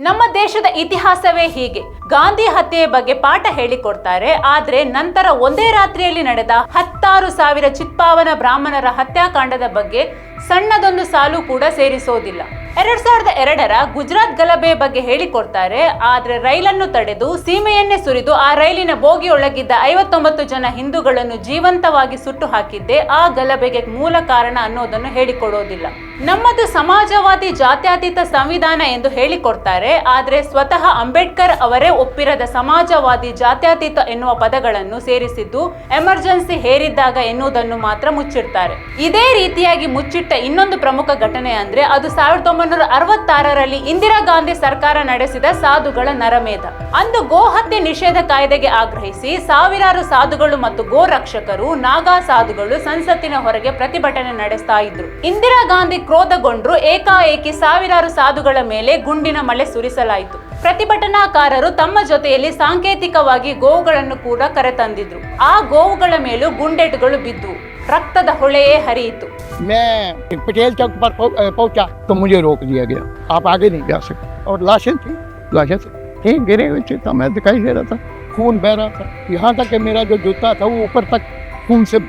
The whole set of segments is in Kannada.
ನಮ್ಮ ದೇಶದ ಇತಿಹಾಸವೇ ಹೀಗೆ. ಗಾಂಧಿ ಹತ್ಯೆಯ ಬಗ್ಗೆ ಪಾಠ ಹೇಳಿಕೊಡ್ತಾರೆ, ಆದ್ರೆ ನಂತರ ಒಂದೇ ರಾತ್ರಿಯಲ್ಲಿ ನಡೆದ 16,000 ಚಿತ್ಪಾವನ ಬ್ರಾಹ್ಮಣರ ಹತ್ಯಾಕಾಂಡದ ಬಗ್ಗೆ ಸಣ್ಣದೊಂದು ಸಾಲು ಕೂಡ ಸೇರಿಸೋದಿಲ್ಲ. 2002ರ ಗುಜರಾತ್ ಗಲಭೆ ಬಗ್ಗೆ ಹೇಳಿಕೊಡ್ತಾರೆ, ಆದ್ರೆ ರೈಲನ್ನು ತಡೆದು ಸೀಮೆಯನ್ನೇ ಸುರಿದು ಆ ರೈಲಿನ ಬೋಗಿಯೊಳಗಿದ್ದ 59 ಜನ ಹಿಂದೂಗಳನ್ನು ಜೀವಂತವಾಗಿ ಸುಟ್ಟು ಹಾಕಿದ್ದೆ ಆ ಗಲಭೆಗೆ ಮೂಲ ಕಾರಣ ಅನ್ನೋದನ್ನು ಹೇಳಿಕೊಡೋದಿಲ್ಲ. ನಮ್ಮದು ಸಮಾಜವಾದಿ ಜಾತ್ಯತೀತ ಸಂವಿಧಾನ ಎಂದು ಹೇಳಿಕೊಡ್ತಾರೆ, ಆದ್ರೆ ಸ್ವತಃ ಅಂಬೇಡ್ಕರ್ ಅವರೇ ಒಪ್ಪಿರದ ಸಮಾಜವಾದಿ ಜಾತ್ಯತೀತ ಎನ್ನುವ ಪದಗಳನ್ನು ಸೇರಿಸಿದ್ದು ಎಮರ್ಜೆನ್ಸಿ ಹೇರಿದ್ದಾಗ ಎನ್ನುವುದನ್ನು ಮಾತ್ರ ಮುಚ್ಚಿಡ್ತಾರೆ. ಇದೇ ರೀತಿಯಾಗಿ ಮುಚ್ಚಿಟ್ಟ ಇನ್ನೊಂದು ಪ್ರಮುಖ ಘಟನೆ ಅಂದ್ರೆ ಅದು 1966ರಲ್ಲಿ ಇಂದಿರಾ ಗಾಂಧಿ ಸರ್ಕಾರ ನಡೆಸಿದ ಸಾಧುಗಳ ನರಮೇಧ. ಅಂದು ಗೋ ಹತ್ಯೆ ನಿಷೇಧ ಕಾಯ್ದೆಗೆ ಆಗ್ರಹಿಸಿ ಸಾವಿರಾರು ಸಾಧುಗಳು ಮತ್ತು ಗೋ ರಕ್ಷಕರು, ನಾಗಾ ಸಾಧುಗಳು ಸಂಸತ್ತಿನ ಹೊರಗೆ ಪ್ರತಿಭಟನೆ ನಡೆಸ್ತಾ ಇದ್ರು. ಇಂದಿರಾ ಗಾಂಧಿ ಕ್ರೋಧಗೊಂಡ್ರು. ಏಕಾಏಕಿ ಸಾವಿರಾರು ಸಾಧುಗಳ ಮೇಲೆ ಗುಂಡಿನ ಮಳೆ ಸುರಿಸಲಾಯಿತು. ಪ್ರತಿಭಟನಾಕಾರರು ತಮ್ಮ ಜೊತೆಯಲ್ಲಿ ಸಾಂಕೇತಿಕವಾಗಿ ಗೋವುಗಳನ್ನು ಕೂಡ ಕರೆತಂದಿದ್ರು. ಆ ಗೋವುಗಳ ಮೇಲೂ ಗುಂಡೆಟುಗಳು ಬಿದ್ದು ರಕ್ತದ ಹೊಳೆಯೇ ಹರಿಯಿತು. मैं पटेल चौक पर पहुंचा तो मुझे रोक दिया गया, आप आगे नहीं जा सकते। और लाशें थी गिरे हुए थे, मैं दिखाई दे रहा था, खून बह रहा था, यहाँ तक कि मेरा जो जूता था वो ऊपर तक खून से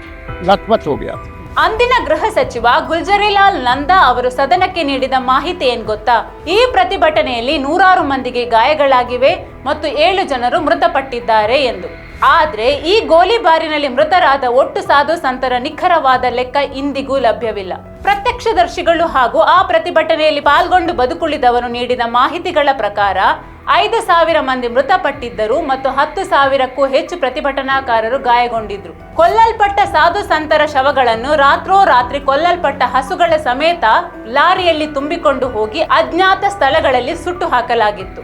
लथपथ हो गया था. ಅಂದಿನ ಗೃಹ ಸಚಿವ ಗುಲ್ಜರಿಲಾಲ್ ನಂದಾ ಅವರು ಸದನಕ್ಕೆ ನೀಡಿದ ಮಾಹಿತಿ ಏನ್ ಗೊತ್ತಾ? ಈ ಪ್ರತಿಭಟನೆಯಲ್ಲಿ 100 ಮಂದಿಗೆ ಗಾಯಗಳಾಗಿವೆ ಮತ್ತು 7 ಜನರು ಮೃತಪಟ್ಟಿದ್ದಾರೆ ಎಂದು. ಆದ್ರೆ ಈ ಗೋಲಿಬಾರಿನಲ್ಲಿ ಮೃತರಾದ ಒಟ್ಟು ಸಾಧು ಸಂತರ ನಿಖರವಾದ ಲೆಕ್ಕ ಇಂದಿಗೂ ಲಭ್ಯವಿಲ್ಲ. ಪ್ರತ್ಯಕ್ಷದರ್ಶಿಗಳು ಹಾಗೂ ಆ ಪ್ರತಿಭಟನೆಯಲ್ಲಿ ಪಾಲ್ಗೊಂಡು ಬದುಕುಳಿದವರು ನೀಡಿದ ಮಾಹಿತಿಗಳ ಪ್ರಕಾರ 5,000 ಮಂದಿ ಮೃತಪಟ್ಟಿದ್ದರು ಮತ್ತು 10,000ಕ್ಕೂ ಹೆಚ್ಚು ಪ್ರತಿಭಟನಾಕಾರರು ಗಾಯಗೊಂಡಿದ್ರು. ಕೊಲ್ಲಲ್ಪಟ್ಟ ಸಾಧು ಸಂತರ ಶವಗಳನ್ನು ರಾತ್ರೋರಾತ್ರಿ ಕೊಲ್ಲಲ್ಪಟ್ಟ ಹಸುಗಳ ಸಮೇತ ಲಾರಿಯಲ್ಲಿ ತುಂಬಿಕೊಂಡು ಹೋಗಿ ಅಜ್ಞಾತ ಸ್ಥಳಗಳಲ್ಲಿ ಸುಟ್ಟು ಹಾಕಲಾಗಿತ್ತು.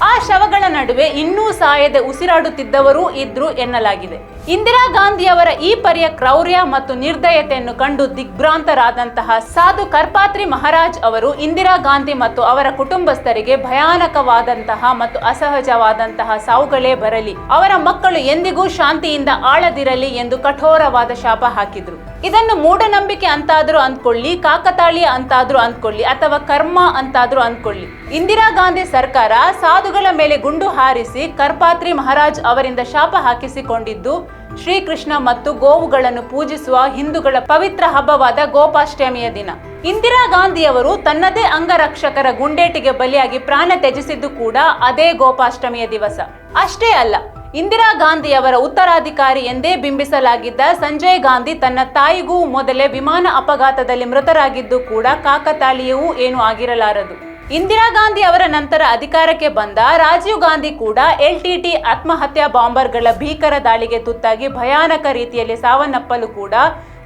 ಆ ಶವಗಳ ನಡುವೆ ಇನ್ನೂ ಸಾಯದೆ ಉಸಿರಾಡುತ್ತಿದ್ದವರೂ ಇದ್ರು ಎನ್ನಲಾಗಿದೆ. ಇಂದಿರಾ ಗಾಂಧಿಯವರ ಈ ಪರಿಯ ಕ್ರೌರ್ಯ ಮತ್ತು ನಿರ್ದಯತೆಯನ್ನು ಕಂಡು ದಿಗ್ಭ್ರಾಂತರಾದಂತಹ ಸಾಧು ಕರ್ಪಾತ್ರಿ ಮಹಾರಾಜ್ ಅವರು ಇಂದಿರಾ ಗಾಂಧಿ ಮತ್ತು ಅವರ ಕುಟುಂಬಸ್ಥರಿಗೆ ಭಯಾನಕವಾದಂತಹ ಮತ್ತು ಅಸಹಜವಾದಂತಹ ಸಾವುಗಳೇ ಬರಲಿ, ಅವರ ಮಕ್ಕಳು ಎಂದಿಗೂ ಶಾಂತಿಯಿಂದ ಆಳದಿರಲಿ ಎಂದು ಕಠೋರವಾದ ಶಾಪ ಹಾಕಿದ್ರು. ಇದನ್ನು ಮೂಢನಂಬಿಕೆ ಅಂತಾದ್ರೂ ಅಂದ್ಕೊಳ್ಳಿ, ಕಾಕತಾಳೀಯ ಅಂತಾದ್ರೂ ಅಂದ್ಕೊಳ್ಳಿ, ಅಥವಾ ಕರ್ಮ ಅಂತಾದ್ರೂ ಅಂದ್ಕೊಳ್ಳಿ, ಇಂದಿರಾ ಗಾಂಧಿ ಸರ್ಕಾರ ಸಾಧುಗಳ ಮೇಲೆ ಗುಂಡು ಹಾರಿಸಿ ಕರ್ಪಾತ್ರಿ ಮಹಾರಾಜ್ ಅವರಿಂದ ಶಾಪ ಹಾಕಿಸಿಕೊಂಡಿದ್ದು ಶ್ರೀಕೃಷ್ಣ ಮತ್ತು ಗೋವುಗಳನ್ನು ಪೂಜಿಸುವ ಹಿಂದೂಗಳ ಪವಿತ್ರ ಹಬ್ಬವಾದ ಗೋಪಾಷ್ಟಮಿಯ ದಿನ. ಇಂದಿರಾ ಗಾಂಧಿಯವರು ತನ್ನದೇ ಅಂಗರಕ್ಷಕರ ಗುಂಡೇಟಿಗೆ ಬಲಿಯಾಗಿ ಪ್ರಾಣ ತ್ಯಜಿಸಿದ್ದು ಕೂಡ ಅದೇ ಗೋಪಾಷ್ಟಮಿಯ ದಿವಸ. ಅಷ್ಟೇ ಅಲ್ಲ, ಇಂದಿರಾ ಗಾಂಧಿಯವರ ಉತ್ತರಾಧಿಕಾರಿ ಎಂದೇ ಬಿಂಬಿಸಲಾಗಿದ್ದ ಸಂಜಯ್ ಗಾಂಧಿ ತನ್ನ ತಾಯಿಗೂ ಮೊದಲೇ ವಿಮಾನ ಅಪಘಾತದಲ್ಲಿ ಮೃತರಾಗಿದ್ದು ಕೂಡ ಕಾಕತಾಳೀಯವೂ ಏನೂ ಆಗಿರಲಾರದು. ಇಂದಿರಾ ಗಾಂಧಿ ಅವರ ನಂತರ ಅಧಿಕಾರಕ್ಕೆ ಬಂದ ರಾಜೀವ್ ಗಾಂಧಿ ಕೂಡ LTT ಆತ್ಮಹತ್ಯಾ ಬಾಂಬರ್ಗಳ ಭೀಕರ ದಾಳಿಗೆ ತುತ್ತಾಗಿ ಭಯಾನಕ ರೀತಿಯಲ್ಲಿ ಸಾವನ್ನಪ್ಪಲು ಕೂಡ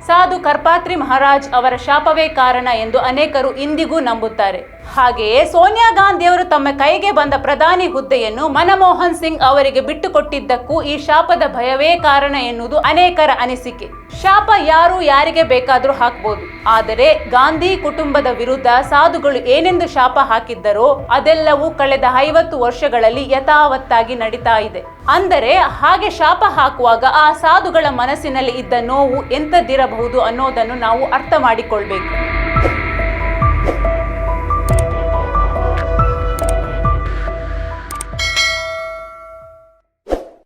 ಸಾಧು ಕರ್ಪಾತ್ರಿ ಮಹಾರಾಜ್ ಅವರ ಶಾಪವೇ ಕಾರಣ ಎಂದು ಅನೇಕರು ಇಂದಿಗೂ ನಂಬುತ್ತಾರೆ. ಹಾಗೆಯೇ ಸೋನಿಯಾ ಗಾಂಧಿಯವರು ತಮ್ಮ ಕೈಗೆ ಬಂದ ಪ್ರಧಾನಿ ಹುದ್ದೆಯನ್ನು ಮನಮೋಹನ್ ಸಿಂಗ್ ಅವರಿಗೆ ಬಿಟ್ಟುಕೊಟ್ಟಿದ್ದಕ್ಕೂ ಈ ಶಾಪದ ಭಯವೇ ಕಾರಣ ಎನ್ನುವುದು ಅನೇಕರ ಅನಿಸಿಕೆ. ಶಾಪ ಯಾರು ಯಾರಿಗೆ ಬೇಕಾದ್ರೂ ಹಾಕಬಹುದು, ಆದರೆ ಗಾಂಧಿ ಕುಟುಂಬದ ವಿರುದ್ಧ ಸಾಧುಗಳು ಏನೆಂದು ಶಾಪ ಹಾಕಿದ್ದರೋ ಅದೆಲ್ಲವೂ ಕಳೆದ 50 ವರ್ಷಗಳಲ್ಲಿ ಯಥಾವತ್ತಾಗಿ ನಡೀತಾ ಇದೆ. ಅಂದರೆ ಹಾಗೆ ಶಾಪ ಹಾಕುವಾಗ ಆ ಸಾಧುಗಳ ಮನಸ್ಸಿನಲ್ಲಿ ಇದ್ದ ನೋವು ಎಂಥದ್ದಿರಬಹುದು ಅನ್ನೋದನ್ನು ನಾವು ಅರ್ಥ ಮಾಡಿಕೊಳ್ಬೇಕು.